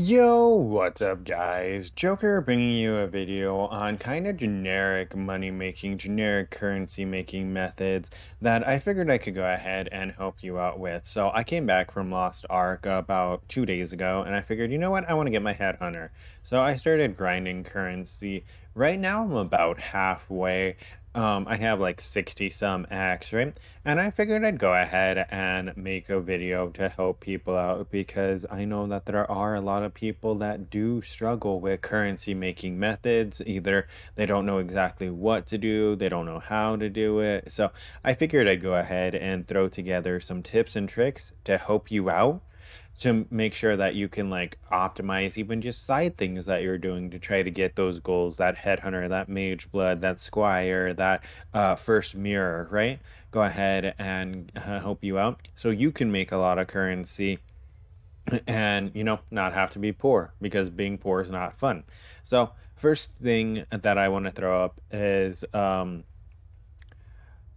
Yo, what's up guys? Joker bringing you a video on kind of generic money making, generic currency making methods that I figured I could go ahead and help you out with. So I came back from Lost Ark about 2 days ago and I figured, you know what? I want to get my headhunter. So I started grinding currency. Right now I'm about halfway. I have like 60 some X, right? And I figured I'd go ahead and make a video to help people out because I know that there are a lot of people that do struggle with currency making methods. Either they don't know exactly what to do, they don't know how to do it. So I figured I'd go ahead and throw together some tips and tricks to help you out to make sure that you can like optimize even just side things that you're doing to try to get those goals, that headhunter, that mage blood, that squire, that first mirror, right? Go ahead and help you out so you can make a lot of currency and not have to be poor, because being poor is not fun. So first thing that I want to throw up is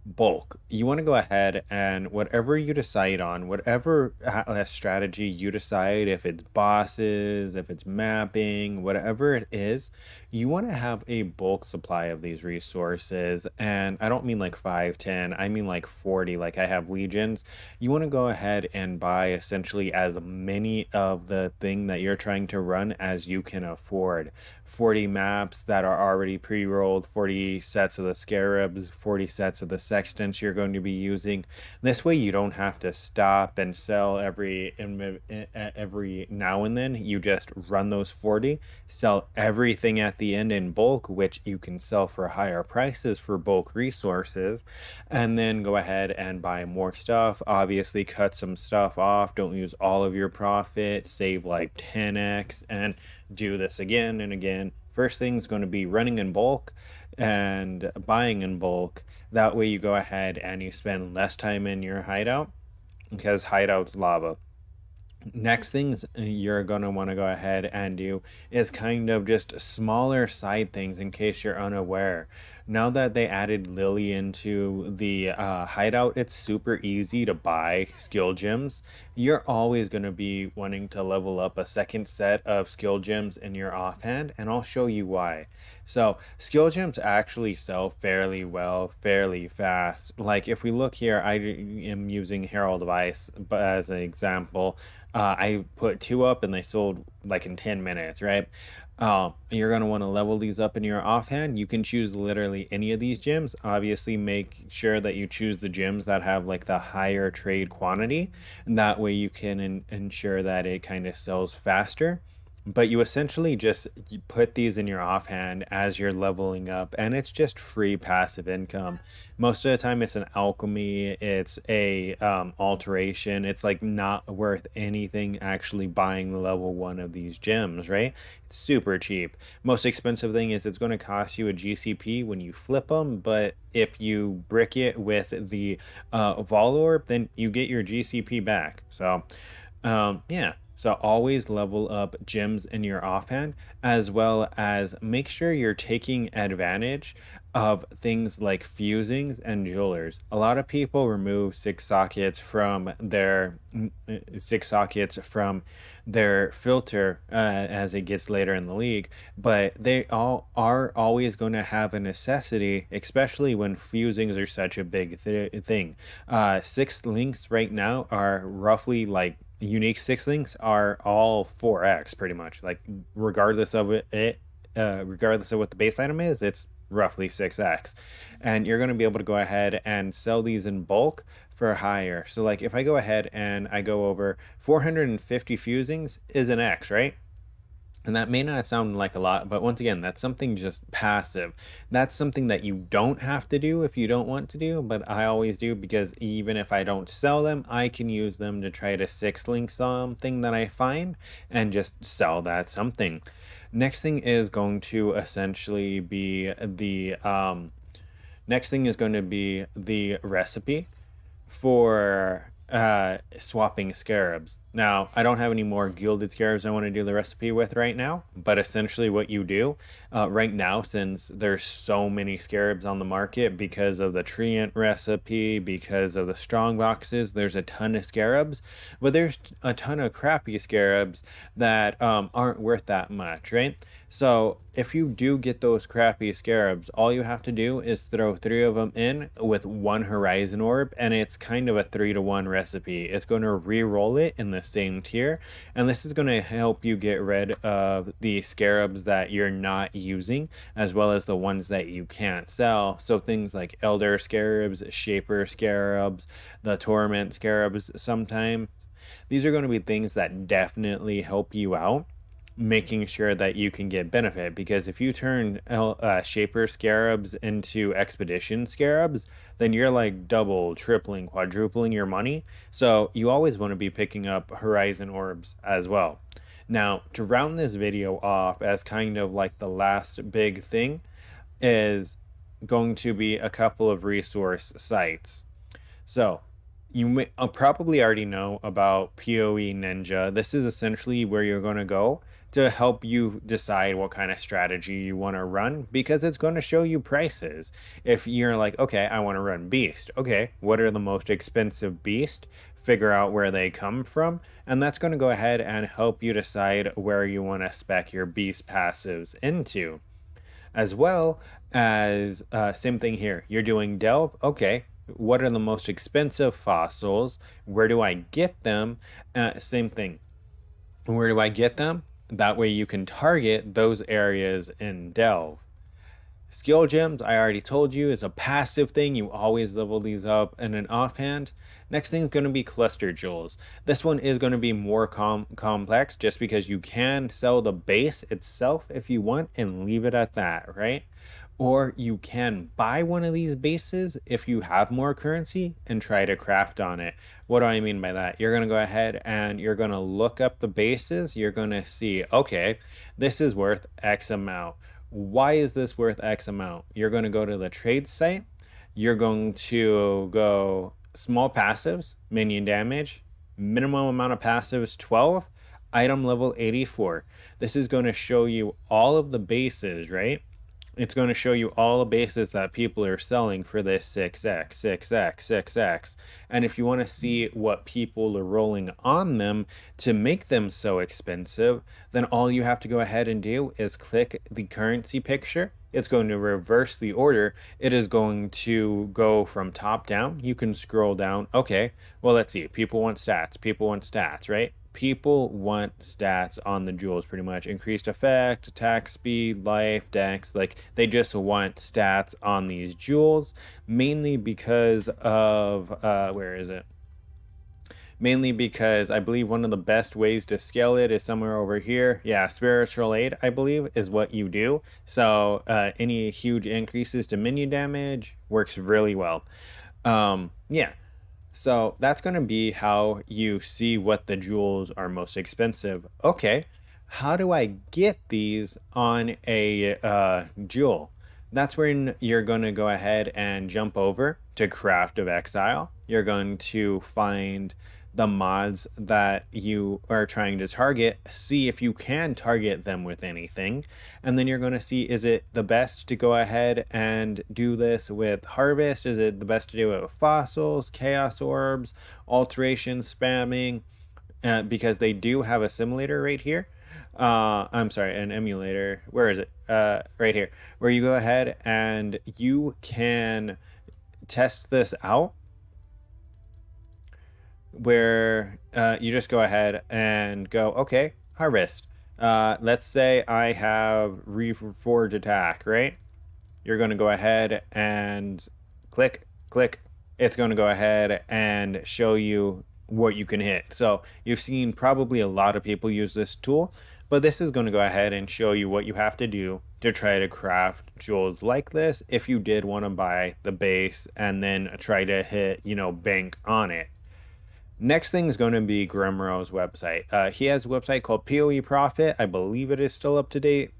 bulk. You want to go ahead and whatever you decide on, whatever strategy you decide, if it's bosses, if it's mapping, whatever it is, you want to have a bulk supply of these resources. And I don't mean like 5, 10, I mean like 40, like I have legions. You want to go ahead and buy essentially as many of the thing that you're trying to run as you can afford. 40 maps that are already pre-rolled, 40 sets of the Scarabs, 40 sets of the Sextants you're going to be using. This way you don't have to stop and sell every now and then. You just run those 40, sell everything at the end in bulk, which you can sell for higher prices for bulk resources, and then go ahead and buy more stuff. Obviously cut some stuff off, don't use all of your profit, save like 10x, and do this again and again. First thing's going to be running in bulk and buying in bulk. That way you go ahead and you spend less time in your hideout, because hideout's lava. Next things you're going to want to go ahead and do is kind of just smaller side things in case you're unaware. Now that they added Lily into the hideout, it's super easy to buy skill gems. You're always going to be wanting to level up a second set of skill gems in your offhand, and I'll show you why. So skill gems actually sell fairly well, fairly fast. Like if we look here, I am using Herald of Ice as an example. I put 2 up and they sold like in 10 minutes, right? You're going to want to level these up in your offhand. You can choose literally any of these gems. Obviously, make sure that you choose the gems that have like the higher trade quantity, and that way you can ensure that it kind of sells faster. But you essentially just you put these in your offhand as you're leveling up, and it's just free passive income. Most of the time, it's an alchemy, it's a alteration. It's like not worth anything actually buying the level 1 of these gems, right? It's super cheap. Most expensive thing is it's going to cost you a GCP when you flip them, but if you brick it with the Vol Orb, then you get your GCP back. So yeah. So always level up gems in your offhand, as well as make sure you're taking advantage of things like fusings and jewelers. A lot of people remove 6 sockets from their filter as it gets later in the league, but they all are always going to have a necessity, especially when fusings are such a big thing. 6 links right now are roughly like unique 6 links are all 4x pretty much, like regardless of regardless of what the base item is, it's roughly 6x. And you're going to be able to go ahead and sell these in bulk for higher. So like if I go ahead and I go over 450 fusings is an x, right? And that may not sound like a lot, but once again, that's something just passive. That's something that you don't have to do if you don't want to do, but I always do, because even if I don't sell them, I can use them to try to 6 link something that I find and just sell that something. Next thing is going to essentially be the recipe for swapping scarabs. Now, I don't have any more gilded scarabs I want to do the recipe with right now, but essentially what you do right now, since there's so many scarabs on the market because of the treant recipe, because of the strong boxes, there's a ton of scarabs, but there's a ton of crappy scarabs that aren't worth that much, right? So if you do get those crappy scarabs, all you have to do is throw 3 of them in with 1 horizon orb, and it's kind of a 3-to-1 recipe. It's going to re-roll it in the same tier, and this is going to help you get rid of the scarabs that you're not using, as well as the ones that you can't sell. So things like elder scarabs, shaper scarabs, the torment scarabs sometimes. These are going to be things that definitely help you out, making sure that you can get benefit, because if you turn shaper scarabs into expedition scarabs, then you're like double, tripling, quadrupling your money. So you always want to be picking up horizon orbs as well. Now, to round this video off as kind of like the last big thing is going to be a couple of resource sites. So you may probably already know about Poe Ninja. This is essentially where you're going to go to help you decide what kind of strategy you want to run, because it's going to show you prices. If you're like, okay, I want to run Beast. Okay, what are the most expensive Beast? Figure out where they come from, and that's going to go ahead and help you decide where you want to spec your Beast passives into. As well as, same thing here, you're doing Delve. Okay, what are the most expensive fossils? Where do I get them? Same thing. Where do I get them? That way you can target those areas in Delve. Skill gems, I already told you, is a passive thing. You always level these up in an offhand. Next thing is going to be cluster jewels. This one is going to be more complex, just because you can sell the base itself if you want and leave it at that, right? Or you can buy one of these bases if you have more currency and try to craft on it. What do I mean by that? You're going to go ahead and you're going to look up the bases. You're going to see, okay, this is worth X amount. Why is this worth X amount? You're going to go to the trade site. You're going to go small passives, minion damage, minimum amount of passives 12, item level 84. This is going to show you all of the bases, right? It's going to show you all the bases that people are selling for this 6x, 6x, 6x. And if you want to see what people are rolling on them to make them so expensive, then all you have to go ahead and do is click the currency picture. It's going to reverse the order. It is going to go from top down. You can scroll down. Okay, well, let's see. People want stats. People want stats, right? People want stats on the jewels, pretty much. Increased effect, attack speed, life, dex. Like, they just want stats on these jewels, mainly because of, where is it? Mainly because I believe one of the best ways to scale it is somewhere over here. Yeah, spiritual aid, I believe, is what you do. So any huge increases to minion damage works really well. Yeah. So that's going to be how you see what the jewels are most expensive. Okay, how do I get these on a jewel? That's when you're going to go ahead and jump over to Craft of Exile. You're going to find the mods that you are trying to target, see if you can target them with anything, and then you're going to see, is it the best to go ahead and do this with harvest? Is it the best to do it with fossils, chaos orbs, alteration, spamming? Because they do have a simulator right here. I'm sorry, an emulator. Where is it? Right here, where you go ahead and you can test this out, where you just go ahead and go, okay, harvest. Let's say I have reforge attack, right? You're going to go ahead and click. It's going to go ahead and show you what you can hit. So you've seen probably a lot of people use this tool, but this is going to go ahead and show you what you have to do to try to craft jewels like this if you did want to buy the base and then try to hit, bank on it. Next thing is going to be Grimro's website. He has a website called PoE Profit. I believe it is still up to date,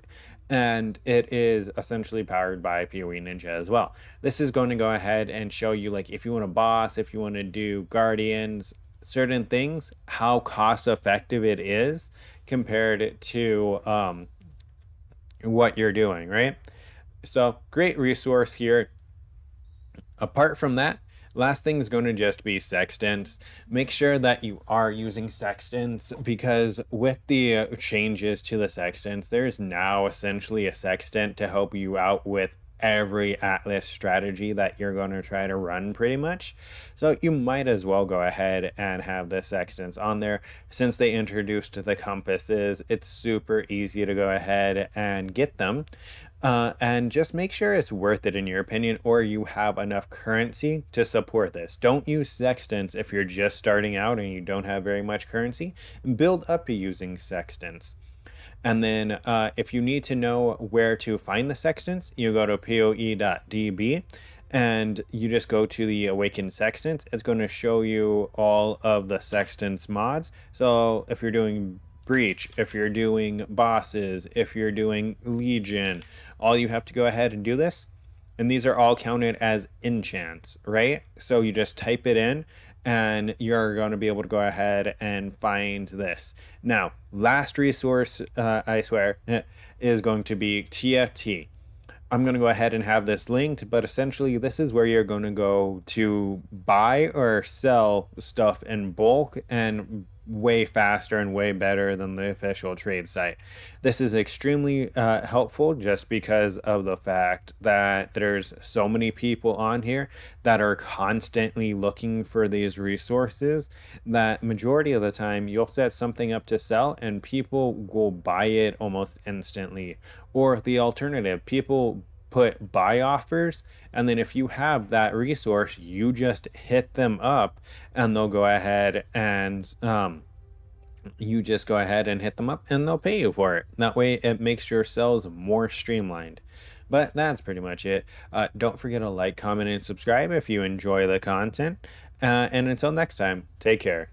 and it is essentially powered by PoE Ninja as well. This is going to go ahead and show you, like, if you want a boss, if you want to do guardians, certain things, how cost effective it is compared to what you're doing, right? So great resource here. Apart from that, last thing is going to just be sextants. Make sure that you are using sextants, because with the changes to the sextants, there's now essentially a sextant to help you out with every Atlas strategy that you're going to try to run pretty much. So you might as well go ahead and have the sextants on there. Since they introduced the compasses, it's super easy to go ahead and get them. And just make sure it's worth it in your opinion, or you have enough currency to support this. Don't use sextants if you're just starting out and you don't have very much currency. Build up using sextants. And then if you need to know where to find the sextants, you go to poe.db and you just go to the Awakened Sextants. It's going to show you all of the sextants mods. So if you're doing Breach, if you're doing bosses, if you're doing Legion, all you have to go ahead and do this. And these are all counted as enchants, right? So you just type it in and you're going to be able to go ahead and find this. Now, last resource, I swear, is going to be TFT. I'm going to go ahead and have this linked, but essentially this is where you're going to go to buy or sell stuff in bulk and way faster and way better than the official trade site. This is extremely helpful just because of the fact that there's so many people on here that are constantly looking for these resources that majority of the time you'll set something up to sell and people will buy it almost instantly. Or the alternative, people put buy offers, and then if you have that resource, you just hit them up and they'll go ahead and you just go ahead and hit them up and they'll pay you for it. That way it makes your sales more streamlined. But that's pretty much it. Don't forget to like, comment, and subscribe if you enjoy the content. And until next time, take care.